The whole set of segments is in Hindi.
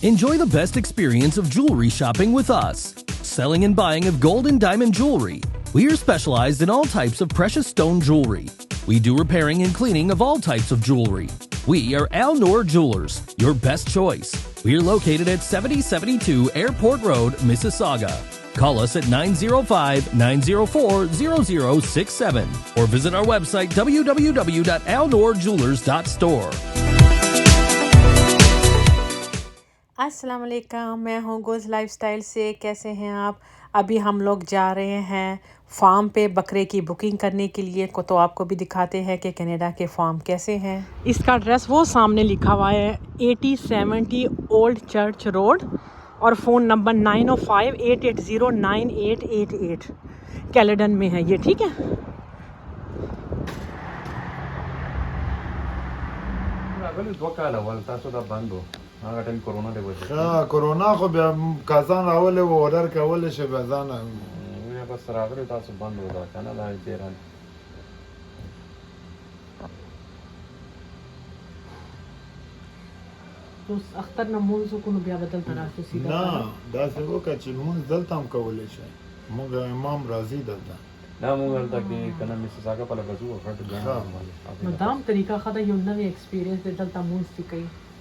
Enjoy the best experience of jewelry shopping with us. Selling and buying of gold and diamond jewelry. We are specialized in all types of precious stone jewelry. We do repairing and cleaning of all types of jewelry. We are Al Noor Jewelers, your best choice. We are located at 7072 Airport Road, Mississauga. Call us at 905-904-0067 or visit our website www.alnoorjewelers.store. अस्सलाम वालेकुम, मैं हूँ गोज़ लाइफस्टाइल से। कैसे हैं आप? अभी हम लोग जा रहे हैं फार्म पे बकरे की बुकिंग करने के लिए को, तो आपको भी दिखाते हैं कि कनाडा के फार्म कैसे हैं। इसका एड्रेस वो सामने लिखा हुआ है 8070 ओल्ड चर्च रोड और फ़ोन नंबर 9058809888 कैलेडन में है ये, ठीक है। कोरोना को कसान रावले वो ऑर्डर कावले से बजाना ये बस रावले तासु बंद होता है ना लाइव जेरन तो अख्तर नमून सो कोनो बिया बदल तरह से सीधा ना दास वो का चिलमून दलताम कावले से मगर इमाम राजी दलता ना मुंगल तक की कना मिसिसागा पला बजू हट गया मदाम तरीका खदा यो नवे experience they दलता moon सिकई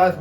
10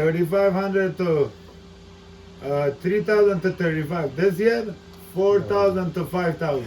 3500 to 3000 to 35 this year 4000 to 5000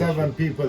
7 people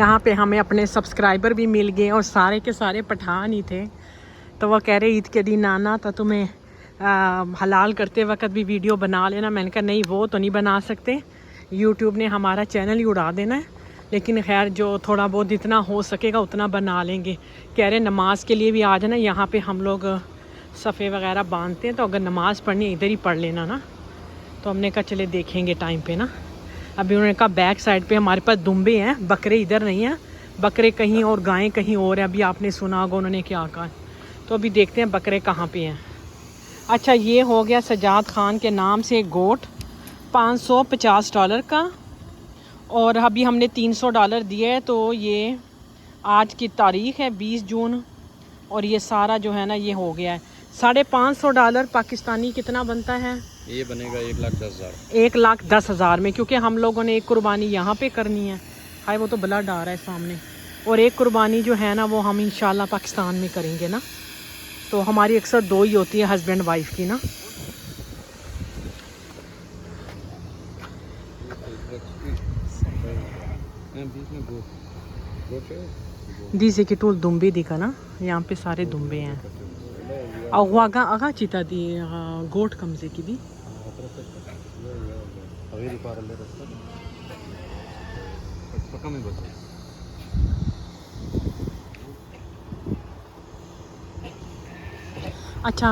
यहाँ पे हमें अपने सब्सक्राइबर भी मिल गए और सारे के सारे पठान ही थे, तो वह कह रहे ईद के दिन आना था तुम्हें हलाल करते वक्त भी वीडियो बना लेना। मैंने कहा नहीं वो तो नहीं बना सकते, यूट्यूब ने हमारा चैनल ही उड़ा देना है, लेकिन खैर जो थोड़ा बहुत जितना हो सकेगा उतना बना लेंगे। कह रहे नमाज के लिए भी आ जाना, यहाँ पे हम लोग सफ़े वगैरह बांधते हैं, तो अगर नमाज़ पढ़नी इधर ही पढ़ लेना ना। तो हमने कहा चले देखेंगे टाइम पे ना। अभी उन्होंने कहा बैक साइड पे हमारे पास दुम्बे हैं, बकरे इधर नहीं हैं, बकरे कहीं और गायें कहीं और हैं। अभी आपने सुना होगा उन्होंने क्या कहा, तो अभी देखते हैं बकरे कहाँ पे हैं। अच्छा ये हो गया सजाद खान के नाम से गोट $550 का, और अभी हमने $300 दिए है, तो ये आज की तारीख़ है 20 जून, और ये सारा जो है ना ये हो गया है $550 पाकिस्तानी कितना बनता है? ये बनेगा 1,10,000 1,10,000 में, क्योंकि हम लोगों ने एक कुर्बानी यहाँ पे करनी है। हाय वो तो ब्लड आ रहा है सामने, और एक कुर्बानी जो है ना वो हम इंशाल्लाह पाकिस्तान में करेंगे ना। तो हमारी अक्सर 2 ही होती है हस्बैंड वाइफ की ना। दीसे की टूल दुम्बे दिखा ना, यहाँ पे सारे दुम्बे हैं। और वागा आगा चिता दी गोट कमजे की भी अच्छा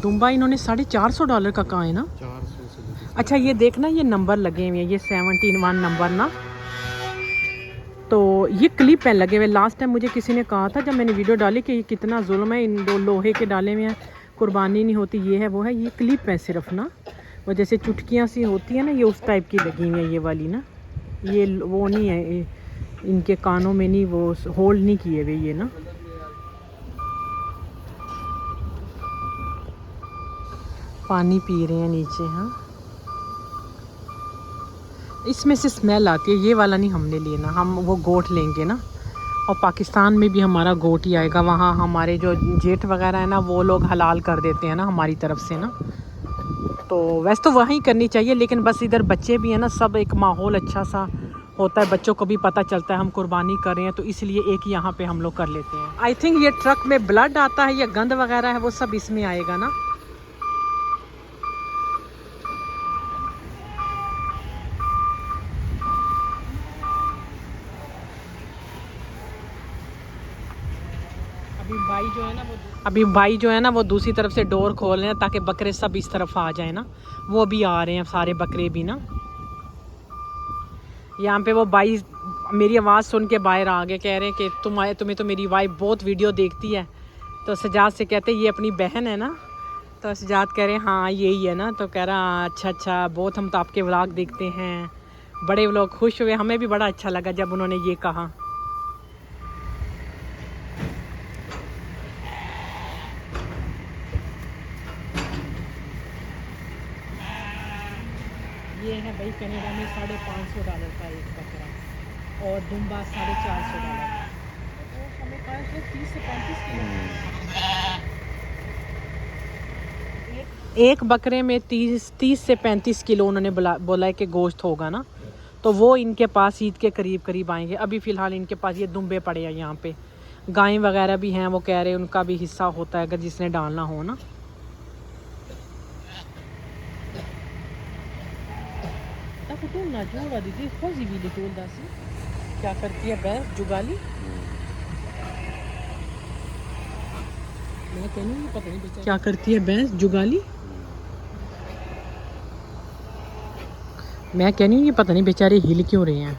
दुम्बा इन्होंने $450 का कहा है ना। 400 अच्छा ये देखना ये नंबर लगे हुए हैं, ये 71 नंबर ना। तो ये क्लिप पेन लगे हुए। लास्ट टाइम मुझे किसी ने कहा था जब मैंने वीडियो डाली कि ये कितना जुल्म है, इन दो लोहे के डाले में कुर्बानी नहीं होती, ये है वो है। ये क्लिप है सिर्फ ना, वो जैसे चुटकियाँ सी होती है ना, ये उस टाइप की लगी हुई है ये वाली ना। ये वो नहीं है, इनके कानों में नहीं, वो होल्ड नहीं किए हुए ये ना। पानी पी रहे हैं नीचे। हाँ, इसमें से स्मेल आती है, ये वाला नहीं हमने लेना, हम वो गोट लेंगे ना। और पाकिस्तान में भी हमारा गोट ही आएगा, वहाँ हमारे जो जेठ वगैरह है ना वो लोग हलाल कर देते हैं ना हमारी तरफ से ना। तो वैसे तो वहीं करनी चाहिए, लेकिन बस इधर बच्चे भी हैं ना, सब एक माहौल अच्छा सा होता है, बच्चों को भी पता चलता है हम कुर्बानी कर रहे हैं, तो इसलिए एक यहाँ पे हम लोग कर लेते हैं। आई थिंक ये ट्रक में ब्लड आता है या गंद वगैरह है वो सब इसमें आएगा ना। अभी भाई जो है ना वो दूसरी तरफ से डोर खोल रहे हैं ताकि बकरे सब इस तरफ आ जाए ना। वो भी आ रहे हैं सारे बकरे भी ना। यहाँ पे वो भाई मेरी आवाज़ सुन के बाहर आ गए, कह रहे हैं कि तुम्हें तो मेरी वाइफ बहुत वीडियो देखती है। तो सजाद से कहते ये अपनी बहन है ना। तो सजाद कह रहे हैं हाँ यही है ना। तो कह रहा अच्छा बहुत, हम तो आपके व्लॉग देखते हैं। बड़े लोग खुश हुए, हमें भी बड़ा अच्छा लगा जब उन्होंने ये कहा। ये है भाई कनाडा में $550 का एक बकरा और दुम्बा $450। हमें कहा 30 से 35 किलो एक बकरे में 30 से 35 किलो उन्होंने बोला है कि गोश्त होगा ना। तो वो इनके पास ईद के करीब आएंगे। अभी फ़िलहाल इनके पास ये दुम्बे पड़े हैं यहाँ पे। गायें वगैरह भी हैं, वो कह रहे हैं उनका भी हिस्सा होता है अगर जिसने डालना हो ना। क्या करती है भैंस जुगाली? मैं कहूँ पता नहीं क्या करती है भैंस जुगाली। मैं कहनी ये पता नहीं बेचारे हिल क्यों रहे हैं।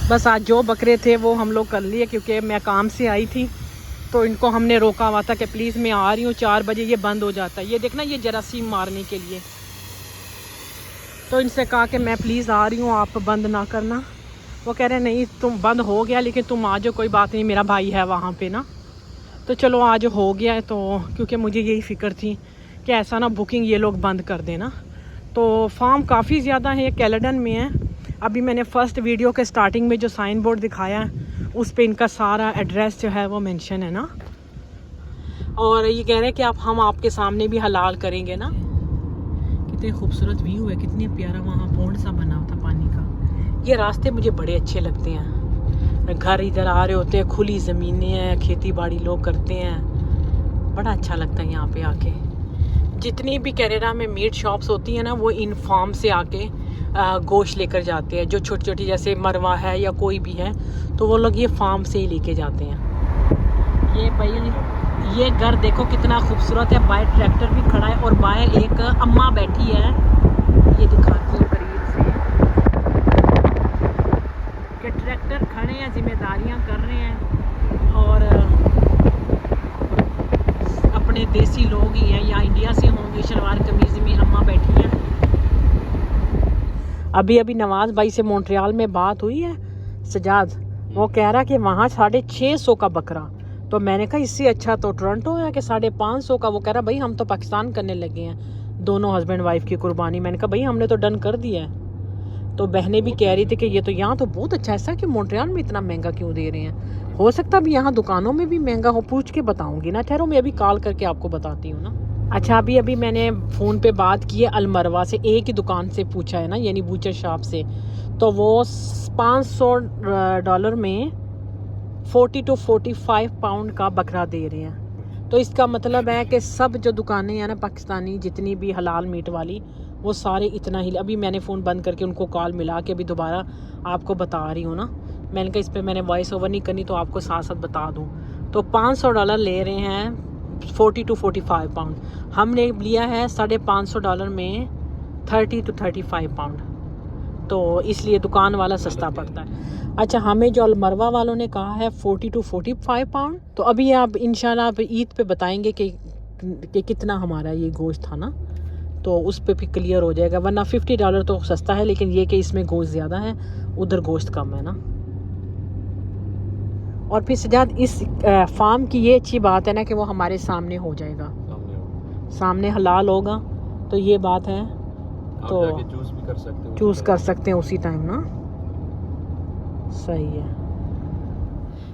बस आज जो बकरे थे वो हम लोग कर लिए, क्योंकि मैं काम से आई थी तो इनको हमने रोका हुआ था कि प्लीज़ मैं आ रही हूँ, 4 बजे ये बंद हो जाता है। ये देखना ये जरासीम मारने के लिए। तो इनसे कहा कि मैं प्लीज़ आ रही हूँ, आप बंद ना करना। वो कह रहे नहीं तुम बंद हो गया लेकिन तुम आ जाओ, कोई बात नहीं, मेरा भाई है वहाँ पे ना। तो चलो आज हो गया है। तो क्योंकि मुझे यही फ़िक्र थी कि ऐसा ना बुकिंग ये लोग बंद कर देना। तो फार्म काफ़ी ज़्यादा है, कैलेडन में है। अभी मैंने फ़र्स्ट वीडियो के स्टार्टिंग में जो साइन बोर्ड दिखाया है उस पे इनका सारा एड्रेस जो है वो मेंशन है ना। और ये कह रहे हैं कि हम आपके सामने भी हलाल करेंगे ना। कितने खूबसूरत व्यू है, कितने प्यारा वहाँ पौंड सा बना होता पानी का। ये रास्ते मुझे बड़े अच्छे लगते हैं। घर इधर आ रहे होते हैं, खुली ज़मीनें हैं, खेती बाड़ी लोग करते हैं, बड़ा अच्छा लगता है यहाँ पे आके। जितनी भी कनाडा में मीट शॉप्स होती हैं ना वो इन फार्म से आके गोश्त लेकर जाते हैं। जो छोटी छोटी जैसे मरवा है या कोई भी है तो वो लोग ये फार्म से ही लेके जाते हैं। ये भाई ये घर देखो कितना खूबसूरत है। बाहर ट्रैक्टर भी खड़ा है और बाहर एक अम्मा बैठी है। ये दिखाती हूँ करीब से कि ट्रैक्टर खड़े हैं, जिम्मेदारियाँ कर रहे हैं और अपने देसी लोग ही हैं या इंडिया से होंगे। शलवार कमीज़ में अम्मा बैठी हैं। अभी नवाज़ भाई से मॉन्ट्रियल में बात हुई है सजाद, वो कह रहा कि वहाँ 650 का बकरा। तो मैंने कहा इससे अच्छा तो टोरंटो है कि 550 का। वो कह रहा भाई हम तो पाकिस्तान करने लगे हैं, दोनों हस्बैंड वाइफ की कुर्बानी। मैंने कहा भाई हमने तो डन कर दिया है। तो बहनें भी कह रही थी कि ये तो यहाँ तो बहुत अच्छा, ऐसा कि मॉन्ट्रियल में इतना महंगा क्यों दे रहे हैं। हो सकता है यहाँ दुकानों में भी महंगा हो, पूछ के बताऊँगी ना। ठहरो मैं अभी कॉल करके आपको बताती हूँ ना। अच्छा अभी मैंने फ़ोन पे बात की है अलमरवा से, एक ही दुकान से पूछा है ना, यानी बूचर शॉप से। तो वो $500 में 40 to 45 पाउंड का बकरा दे रहे हैं। तो इसका मतलब है कि सब जो दुकानें हैं ना पाकिस्तानी, जितनी भी हलाल मीट वाली, वो सारे इतना ही। अभी मैंने फ़ोन बंद करके उनको कॉल मिला के अभी दोबारा आपको बता रही हूँ ना। मैंने कहा इस पर मैंने वॉइस ओवर नहीं करनी तो आपको साथ साथ बता दूँ। तो $500 ले रहे हैं 40 to 45 पाउंड। हमने लिया है $550 में 30 to 35 पाउंड, तो इसलिए दुकान वाला सस्ता पड़ता है। अच्छा, हमें जो अलमरवा वालों ने कहा है 40 to 45 पाउंड, तो अभी आप इंशाल्लाह आप ईद पे बताएंगे कि कितना हमारा ये गोश्त था ना, तो उस पे भी क्लियर हो जाएगा। वरना $50 तो सस्ता है, लेकिन ये कि इसमें गोश्त ज़्यादा है, उधर गोश्त कम है ना। और फिर सजाद इस फार्म की ये अच्छी बात है ना कि वो हमारे सामने हो जाएगा, सामने हलाल होगा, तो ये बात है। तो चूज भी कर सकते हो, चूज़ कर सकते हैं उसी टाइम ना। सही है।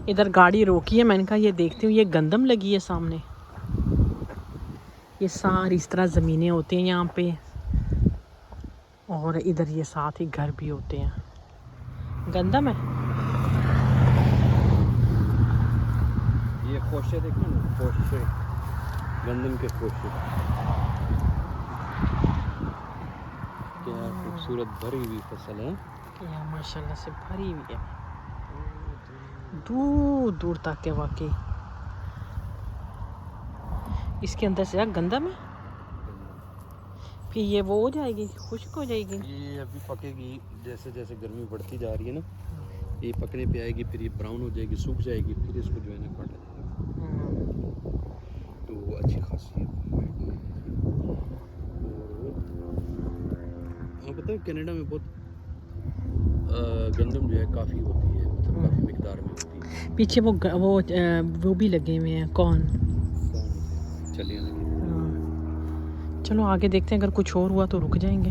इधर गाड़ी रोकी है, मैंने कहा ये देखती हूँ, ये गंदम लगी है सामने। ये सारी इस तरह ज़मीनें होती हैं यहाँ पे, और इधर ये साथ ही घर भी होते हैं। गंदम है ये खोशे देखो ना, खोशे, गंदम के खोशे, क्या खूबसूरत भरी हुई फसल है। या माशाल्लाह से भरी हुई है, दूर दूर तक के वाकई। इसके अंदर से गंदम है, फिर ये वो हो जाएगी, खुश्क हो जाएगी। ये अभी पकेगी, जैसे जैसे गर्मी बढ़ती जा रही है ना, ये पकने पे आएगी, फिर ये ब्राउन हो जाएगी, सूख जाएगी, फिर इसको जो है ना काटा जाएगा। तो अच्छी खासी है। हाँ, पता है कनाडा में बहुत गंदम जो है काफ़ी होती है, मतलब काफ़ी मिकदार में होती है। पीछे वो भी लगे हुए हैं, कौन चलिए लगी। चलो आगे देखते हैं, अगर कुछ और हुआ तो रुक जाएंगे।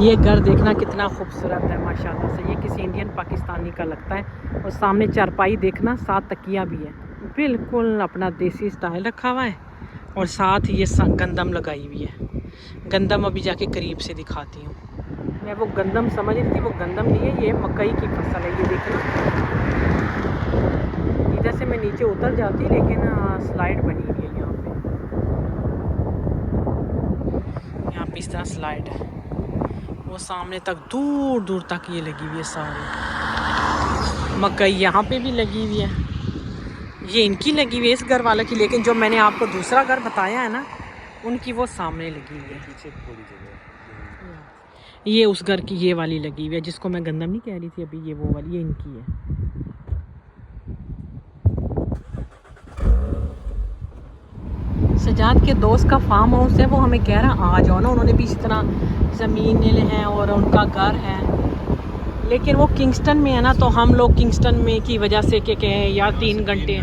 ये घर देखना कितना खूबसूरत है माशाल्लाह से, ये किसी इंडियन पाकिस्तानी का लगता है। और सामने चारपाई देखना, साथ तकिया भी है, बिल्कुल अपना देसी स्टाइल रखा हुआ है। और साथ ये गंदम लगाई हुई है। गंदम अभी जाके करीब से दिखाती हूँ। मैं वो गंदम समझ रही थी, वो गंदम नहीं है, ये मकई की फसल है। ये देखना, इधर से मैं नीचे उतर जाती, लेकिन स्लाइड बनी हुई है यहाँ पे इस तरह स्लाइड है। वो सामने तक दूर दूर तक ये लगी हुई है सारी मकई। यहाँ पे भी लगी हुई है, ये इनकी लगी हुई है, इस घर वाले की। लेकिन जो मैंने आपको दूसरा घर बताया है ना, उनकी वो सामने लगी हुई है, पीछे थोड़ी जगह। ये उस घर की ये वाली लगी हुई है, जिसको मैं गंदम नहीं कह रही थी अभी, ये वो वाली, ये इनकी है। सजाद के दोस्त का फार्म हाउस है, वो हमें कह रहा आ जाओ ना। उन्होंने भी इस तरह ज़मीन हैं और उनका घर है, लेकिन वो किंगस्टन में है ना, तो हम लोग किंगस्टन में की वजह से के कहें यार 3 घंटे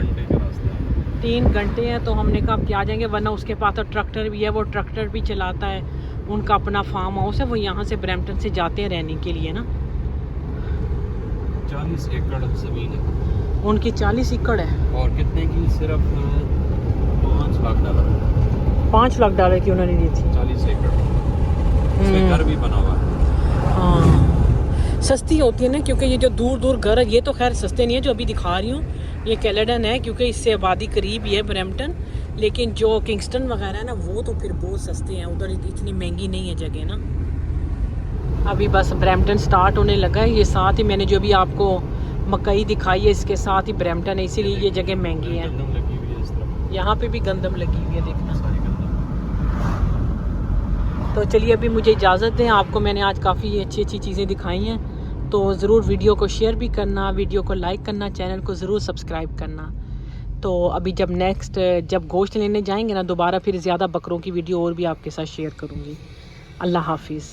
हैं, तो हमने कहा क्या जाएंगे। वरना उसके पास तो ट्रैक्टर भी है, वो ट्रैक्टर भी चलाता है, उनका अपना फार्म हाउस है। वो यहाँ से ब्रैम्पटन से जाते हैं रहने के लिए ना। 40 एकड़ ज़मीन है उनकी, 40 एकड़ है। और कितने की? सिर्फ $5 लाख। $5 लाख की उन्होंने दी थी। 40 एकड़, उसमें घर भी बना हुआ है। हाँ, सस्ती होती है ना, क्योंकि ये जो दूर दूर घर है, ये तो खैर सस्ते नहीं है जो अभी दिखा रही हूँ, ये कैलेडन है, क्योंकि इससे आबादी करीब ही है ब्रैम्पटन। लेकिन जो किंगस्टन वगैरह है ना, वो तो फिर बहुत सस्ते हैं, उधर इतनी महंगी नहीं है जगह ना। अभी बस ब्रैम्पटन स्टार्ट होने लगा है। ये साथ ही मैंने जो भी आपको मकई दिखाई है, इसके साथ ही ब्रैम्पटन है, इसीलिए ये जगह महंगी है। यहाँ पे भी गंदम लगी हुई है, देखना। तो चलिए अभी मुझे इजाज़त दें। आपको मैंने आज काफ़ी अच्छी अच्छी चीज़ें दिखाई हैं, तो ज़रूर वीडियो को शेयर भी करना, वीडियो को लाइक करना, चैनल को ज़रूर सब्सक्राइब करना। तो अभी जब गोश्त लेने जाएंगे ना दोबारा, फिर ज़्यादा बकरों की वीडियो और भी आपके साथ शेयर करूँगी। अल्लाह हाफिज़।